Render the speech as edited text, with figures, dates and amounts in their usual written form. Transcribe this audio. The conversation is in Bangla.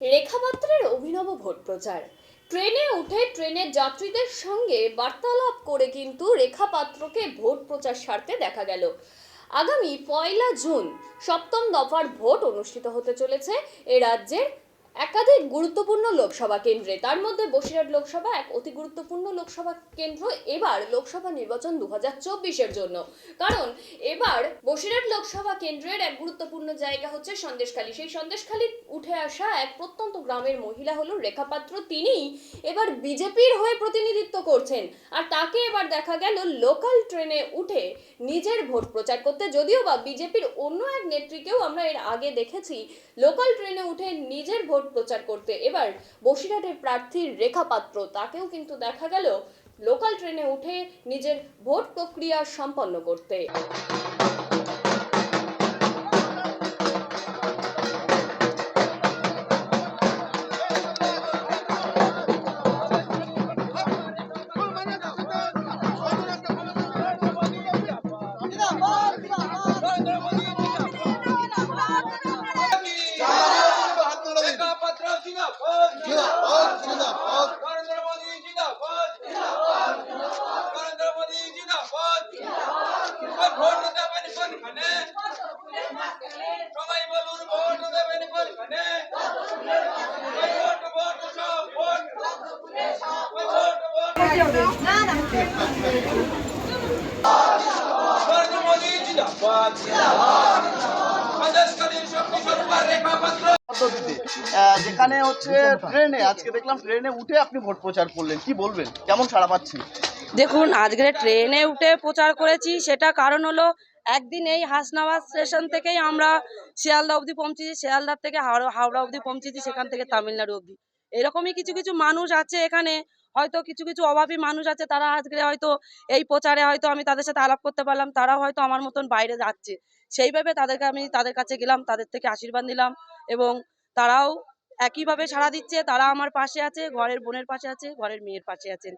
রেখা পাত্রের অভিনব ভোট প্রচার। ট্রেনে উঠে ট্রেনের যাত্রীদের সঙ্গে বার্তালাপ করে কিন্তু রেখা পাত্রকে ভোট প্রচার সারতে দেখা গেল। আগামী 1 জুন সপ্তম দফার ভোট অনুষ্ঠিত হতে চলেছে এ রাজ্যের একাধিক গুরুত্বপূর্ণ লোকসভা কেন্দ্রে। তার মধ্যে বসিরহাট লোকসভা এক অতি গুরুত্বপূর্ণ লোকসভা কেন্দ্র এবার লোকসভা নির্বাচন 2024-এর জন্য। কারণ এবার বসিরহাট লোকসভা কেন্দ্রের এক গুরুত্বপূর্ণ জায়গা হচ্ছে সন্দেশখালী। সেই সন্দেশখালী উঠে আসা এক প্রত্যন্ত গ্রামের মহিলা হলো রেখা পাত্র। তিনিই এবার বিজেপির হয়ে প্রতিনিধিত্ব করছেন, আর তাকে এবার দেখা গেল লোকাল ট্রেনে উঠে নিজের ভোট প্রচার করতে। যদিও বা বিজেপির অন্য এক নেত্রীকেও আমরা এর আগে দেখেছি লোকাল ট্রেনে উঠে নিজের ভোট প্রচার করতে। এবার বসিরহাটের প্রার্থী রেখা পাত্র, তাকেও কিন্তু দেখা গেল লোকাল ট্রেনে উঠে নিজের ভোট প্রক্রিয়া সম্পন্ন করতে। পদ্ধতিতে যেখানে হচ্ছে ট্রেনে আজকে দেখলাম ট্রেনে উঠে আপনি ভোট প্রচার করলেন, কি বলবেন, কেমন সাড়া পাচ্ছেন? দেখুন, আজকে ট্রেনে উঠে প্রচার করেছি, সেটা কারণ হলো একদিন এই হাসনাবাদ স্টেশন থেকেই আমরা শিয়ালদা অবধি পৌঁছেছি, শিয়ালদার থেকে হাওড়া অবধি পৌঁছেছি, সেখান থেকে তামিলনাড়ু অবধি। এরকমই কিছু কিছু মানুষ আছে এখানে, হয়তো কিছু কিছু অভাবী মানুষ আছে, তারা আজকে হয়তো এই প্রচারে হয়তো আমি তাদের সাথে আলাপ করতে পারলাম, তারাও হয়তো আমার মতন বাইরে যাচ্ছে, সেইভাবে আমি তাদের কাছে গেলাম, তাদের থেকে আশীর্বাদ নিলাম এবং তারাও একইভাবে সাড়া দিচ্ছে। তারা আমার পাশে আছে, ঘরের বোনের পাশে আছে, ঘরের মেয়ের পাশে আছেন।